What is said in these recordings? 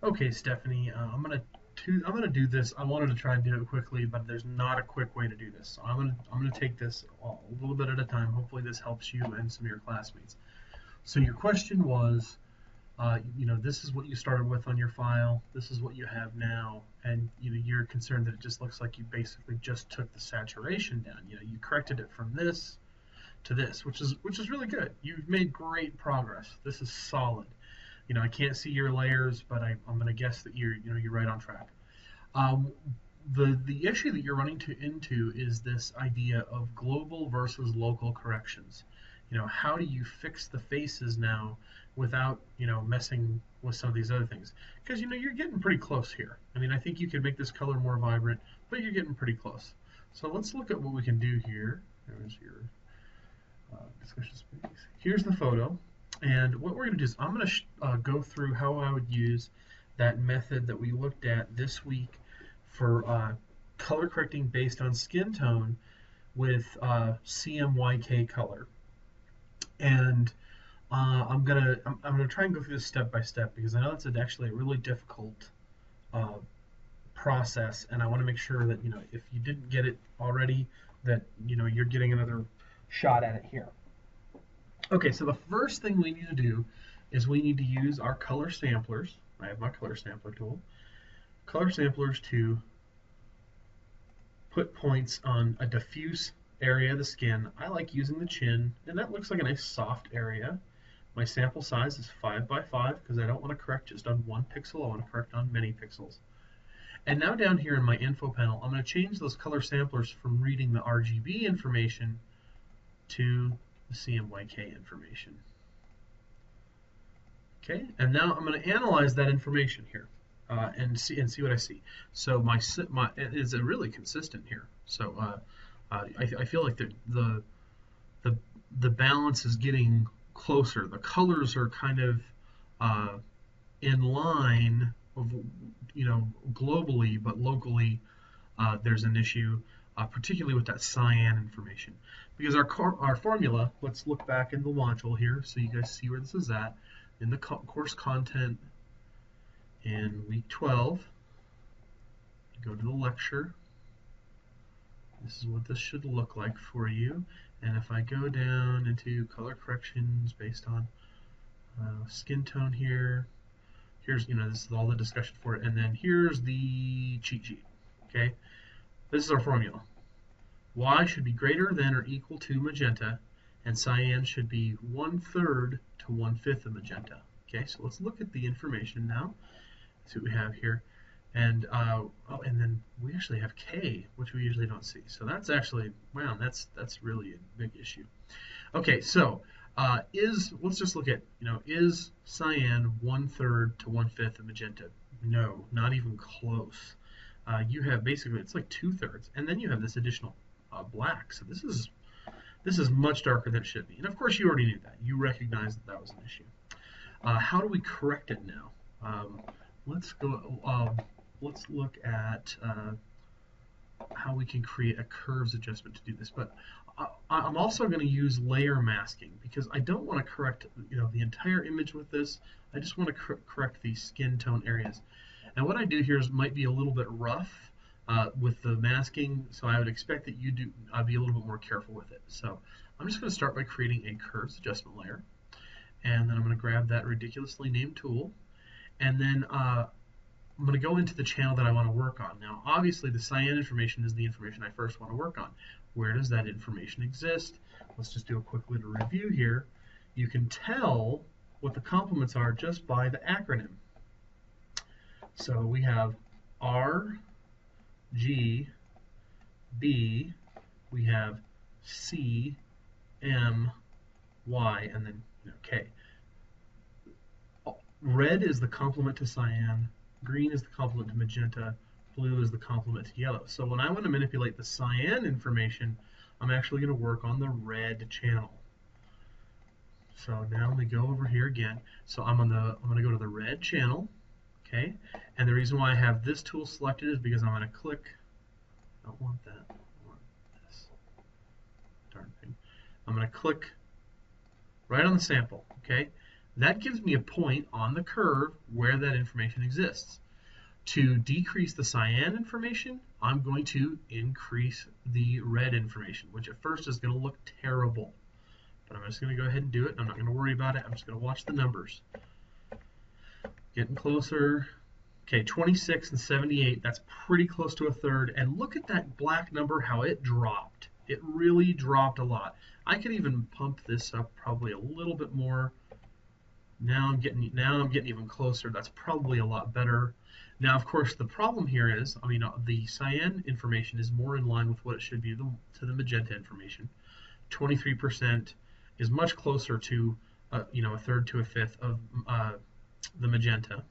Okay, Stephanie, I'm gonna do this. I wanted to try and do it quickly, but there's not a quick way to do this. So I'm gonna take this a little bit at a time. Hopefully, this helps you and some of your classmates. So your question was, this is what you started with on your file. This is what you have now, and you're concerned that it just looks like you basically just took the saturation down. You corrected it from this to this, which is really good. You've made great progress. This is solid. I can't see your layers, but I'm going to guess that you're right on track. Um, the issue that you're running into is this idea of global versus local corrections. How do you fix the faces now without messing with some of these other things? Because you're getting pretty close here. I mean, I think you could make this color more vibrant, but you're getting pretty close. So let's look at what we can do here. There's your discussion space. Here's the photo. And what we're going to do is I'm going to go through how I would use that method that we looked at this week for color correcting based on skin tone with CMYK color. And I'm gonna try and go through this step by step because I know it's actually a really difficult process, and I want to make sure that if you didn't get it already, that you're getting another shot at it here. Okay, so the first thing we need to do is we need to use our color samplers. I have my color sampler tool. Color samplers to put points on a diffuse area of the skin. I like using the chin, and that looks like a nice soft area. My sample size is 5 by 5 because I don't want to correct just on one pixel. I want to correct on many pixels. And now down here in my info panel, I'm going to change those color samplers from reading the RGB information to the CMYK information. Okay, and now I'm going to analyze that information here and see what I see. So my is it really consistent here? So I feel like the balance is getting closer. The colors are kind of in line of globally, but locally there's an issue, particularly with that cyan information. Because our formula, let's look back in the module here so you guys see where this is at. In the course content in week 12, you go to the lecture. This is what this should look like for you. And if I go down into color corrections based on skin tone here, here's, this is all the discussion for it. And then here's the cheat sheet, okay? This is our formula. Y should be greater than or equal to magenta, and cyan should be 1/3 to 1/5 of magenta. Okay, so let's look at the information now. See what we have here. And and then we actually have K, which we usually don't see. So that's actually, wow, that's really a big issue. Okay, so let's just look at, is cyan 1/3 to 1/5 of magenta? No, not even close. You have basically, it's like 2/3, and then you have this additional black. So this is much darker than it should be. And of course, you already knew that. You recognized that was an issue. How do we correct it now? Let's look at how we can create a curves adjustment to do this. But I'm also going to use layer masking because I don't want to correct the entire image with this. I just want to correct the skin tone areas. And what I do here might be a little bit rough with the masking, so I would expect that you do be a little bit more careful with it. So I'm just going to start by creating a curves adjustment layer, and then I'm going to grab that ridiculously named tool, and then I'm going to go into the channel that I want to work on. Now, obviously, the cyan information is the information I first want to work on. Where does that information exist? Let's just do a quick little review here. You can tell what the complements are just by the acronym. So we have R, G, B, we have C, M, Y, and then K. Red is the complement to cyan, green is the complement to magenta, blue is the complement to yellow. So when I want to manipulate the cyan information, I'm actually going to work on the red channel. So now let me go over here again. So I'm going to go to the red channel. Okay, and the reason why I have this tool selected is because I'm going to click, I don't want that, I want this, darn thing. I'm going to click right on the sample, okay? That gives me a point on the curve where that information exists. To decrease the cyan information, I'm going to increase the red information, which at first is going to look terrible. But I'm just going to go ahead and do it. I'm not going to worry about it. I'm just going to watch the numbers. Getting closer. Okay, 26 and 78, that's pretty close to a third. And look at that black number, how it dropped. It really dropped a lot. I could even pump this up probably a little bit more. Now I'm getting even closer. That's probably a lot better. Now, of course, the problem here is, the cyan information is more in line with what it should be to the magenta information. 23% is much closer to, a third to a fifth of the magenta.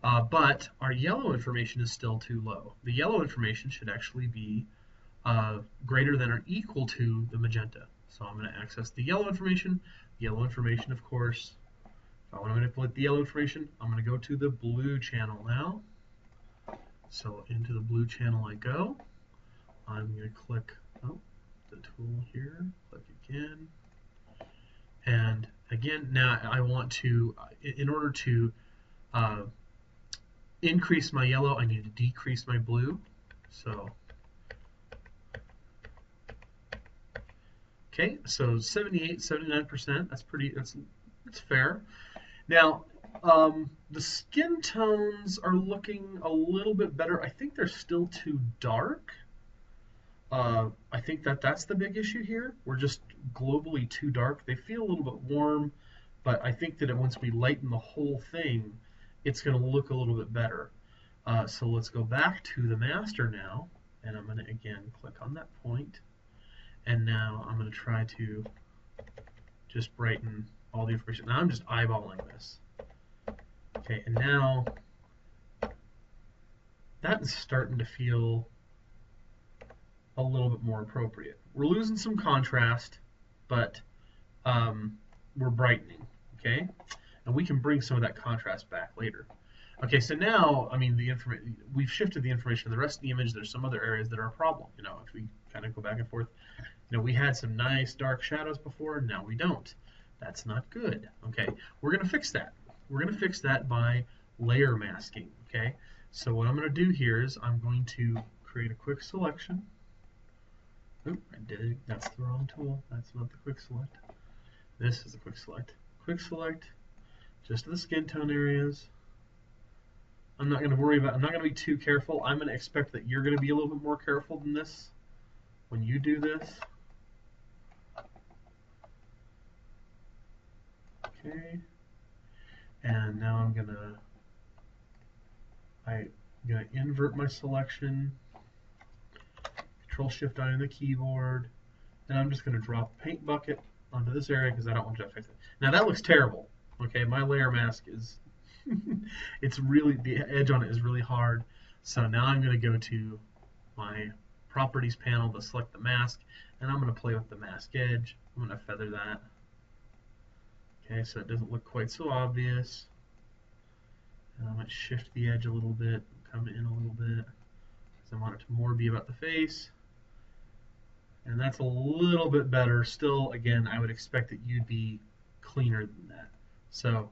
But our yellow information is still too low. The yellow information should actually be greater than or equal to the magenta. So I'm going to access the yellow information. The yellow information, of course, if I want to manipulate the yellow information, I'm going to go to the blue channel now. So into the blue channel I go. I'm going to click the tool here, click again. And again, now I want to, in order to increase my yellow, I need to decrease my blue. So, okay, so 78, 79%, that's fair. Now, the skin tones are looking a little bit better. I think they're still too dark. I think that's the big issue here. We're just globally too dark. They feel a little bit warm, but I think that once we lighten the whole thing, it's going to look a little bit better. So let's go back to the master now, and I'm going to again click on that point, and now I'm going to try to just brighten all the information. Now I'm just eyeballing this. Okay, and now that is starting to feel a little bit more appropriate. We're losing some contrast, but we're brightening, okay? And we can bring some of that contrast back later. Okay, so now, we've shifted the information. The rest of the image, there's some other areas that are a problem. If we kind of go back and forth, we had some nice dark shadows before, now we don't. That's not good, okay? We're gonna fix that. We're gonna fix that by layer masking, okay? So what I'm gonna do here is I'm going to create a quick selection. Oop, I did it. That's the wrong tool. That's not the quick select. This is the quick select. Quick select, just the skin tone areas. I'm not going to be too careful. I'm going to expect that you're going to be a little bit more careful than this when you do this. Okay. And now I'm going to invert my selection. Control-Shift-I on the keyboard, and I'm just going to drop a paint bucket onto this area because I don't want to affect it. Now that looks terrible. Okay, my layer mask is, it's really, the edge on it is really hard. So now I'm going to go to my properties panel to select the mask, and I'm going to play with the mask edge. I'm going to feather that. Okay, so it doesn't look quite so obvious. And I might shift the edge a little bit, come in a little bit, because I want it to more be about the face. And that's a little bit better. Still, again, I would expect that you'd be cleaner than that. So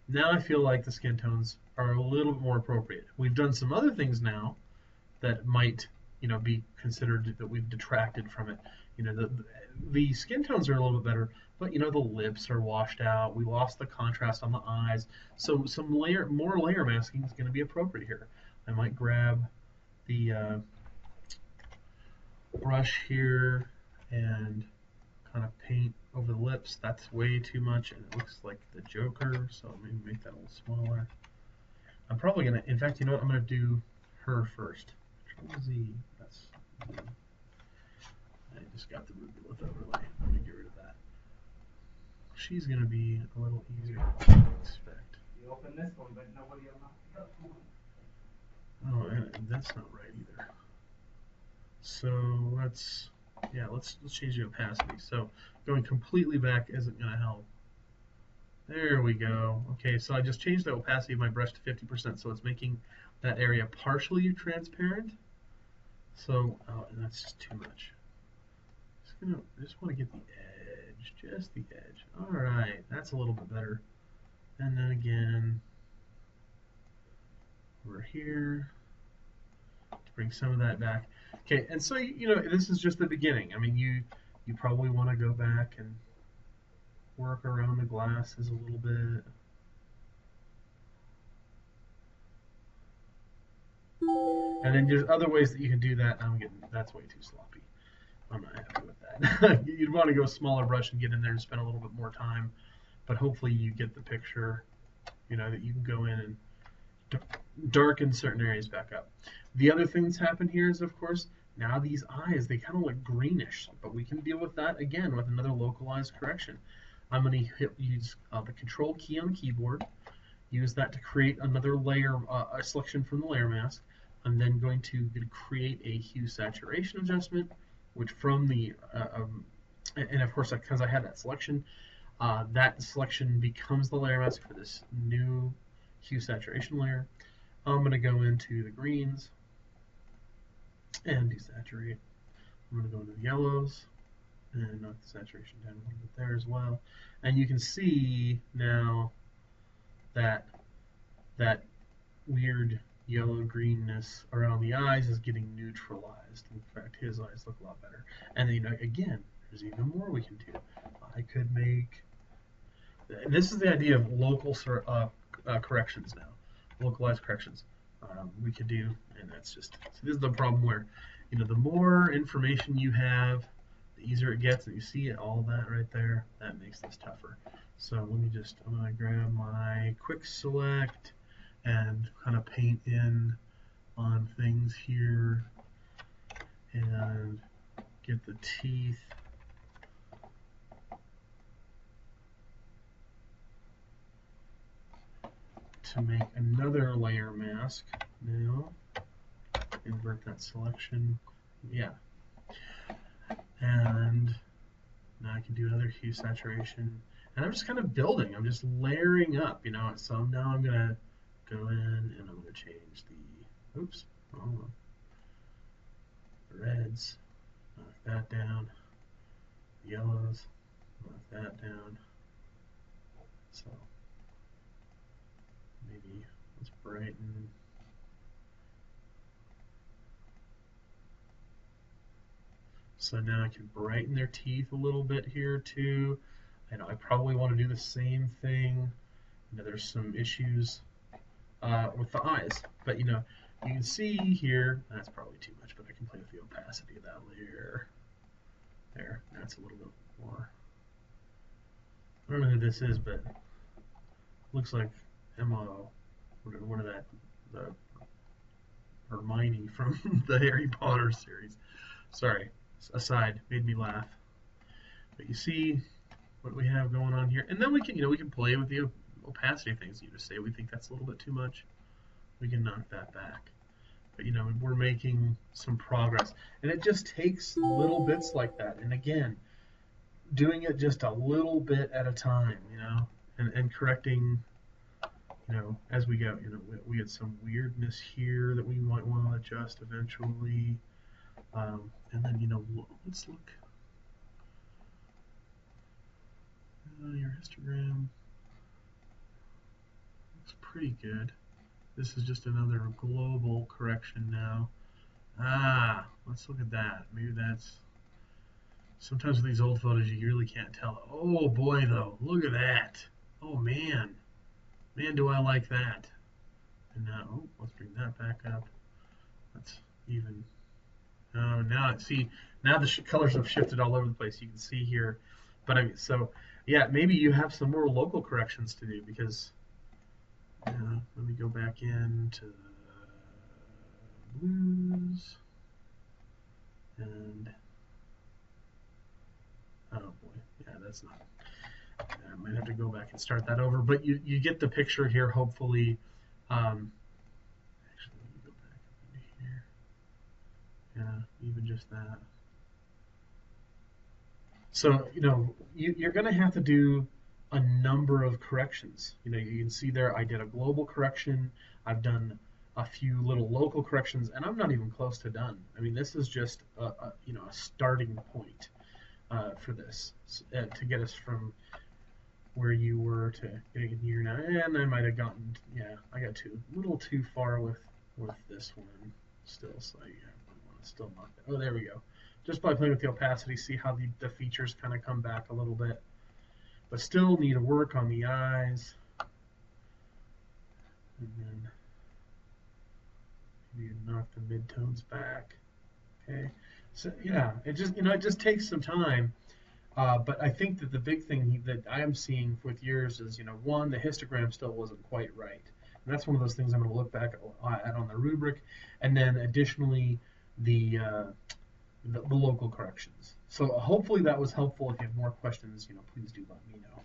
now I feel like the skin tones are a little bit more appropriate. We've done some other things now that might, be considered that we've detracted from it. The skin tones are a little bit better, but the lips are washed out. We lost the contrast on the eyes. So some more layer masking is going to be appropriate here. I might grab the brush here and kind of paint over the lips. That's way too much, and it looks like the Joker, so maybe make that a little smaller. I'm probably going to, in fact, you know what, I'm going to do her first. Control Z, that's Z. I just got the Rubylith overlay. Let me get rid of that. She's going to be a little easier to expect. You open this one, but nobody unlocked the other one. Oh, and that's not right either. So let's change the opacity. So going completely back isn't going to help. There we go. Okay, so I just changed the opacity of my brush to 50%, so it's making that area partially transparent. So, and that's just too much. I just want to get the edge, just the edge. All right, that's a little bit better. And then again, over here, to bring some of that back. Okay, and so, this is just the beginning. I mean, you probably want to go back and work around the glasses a little bit. And then there's other ways that you can do that. That's way too sloppy. I'm not happy with that. You'd want to go smaller brush and get in there and spend a little bit more time. But hopefully you get the picture, that you can go in and darken certain areas back up. The other thing that's happened here is, of course, now these eyes, they kind of look greenish. But we can deal with that, again, with another localized correction. I'm going to use the Control key on the keyboard, use that to create another layer, a selection from the layer mask. I'm then going to create a hue saturation adjustment, which from the, and of course, because I have that selection becomes the layer mask for this new hue saturation layer. I'm going to go into the greens and desaturate. I'm going to go into the yellows and knock the saturation down a little bit there as well. And you can see now that that weird yellow greenness around the eyes is getting neutralized. In fact, his eyes look a lot better. And then, again, there's even more we can do. I could make, this is the idea of local corrections now, localized corrections. We could do, and that's just, so this is the problem where, the more information you have, the easier it gets, and you see it, all that right there, that makes this tougher. So I'm going to grab my quick select and kind of paint in on things here and get the teeth to make another layer mask. Now invert that selection, yeah, and now I can do another hue saturation, and I'm just kind of building, I'm just layering up, so now I'm gonna go in and I'm going to change the, oops, wrong one, the reds, knock that down, the yellows, knock that down, so maybe let's brighten, so now I can brighten their teeth a little bit here too. I probably want to do the same thing. There's some issues with the eyes, but you can see here, that's probably too much, but I can play with the opacity of that layer. There, that's a little bit more. I don't know who this is, but looks like Emma, what of that, the Hermione from the Harry Potter series. Sorry, aside, made me laugh. But you see what we have going on here, and then we can play with the opacity things. You just say we think that's a little bit too much, we can knock that back. But we're making some progress, and it just takes little bits like that. And again, doing it just a little bit at a time, and correcting, as we go. We had some weirdness here that we might want to adjust eventually, and then let's look. Your histogram looks pretty good. This is just another global correction now. Let's look at that. Maybe that's, sometimes with these old photos you really can't tell. Oh boy though, look at that. Oh man. Man, do I like that. And now, let's bring that back up. That's even, now the colors have shifted all over the place. You can see here. But so yeah, maybe you have some more local corrections to do, because let me go back into blues, and oh boy, yeah, that's not, I might have to go back and start that over, but you get the picture here, hopefully. Actually, let me go back into here. Yeah, even just that. So, you're going to have to do a number of corrections. You can see there I did a global correction. I've done a few little local corrections, and I'm not even close to done. I mean, this is just a starting point for this, to get us from where you were to getting here now, and I might have gotten, yeah, I got a little too far with this one still, so yeah, I want to still knock that. Oh, there we go. Just by playing with the opacity, see how the features kind of come back a little bit, but still need to work on the eyes, and then maybe knock the midtones back. Okay, so yeah, it just takes some time. But I think that the big thing that I am seeing with yours is, one, the histogram still wasn't quite right. And that's one of those things I'm going to look back at on the rubric. And then additionally, the, uh, the local corrections. So hopefully that was helpful. If you have more questions, please do let me know.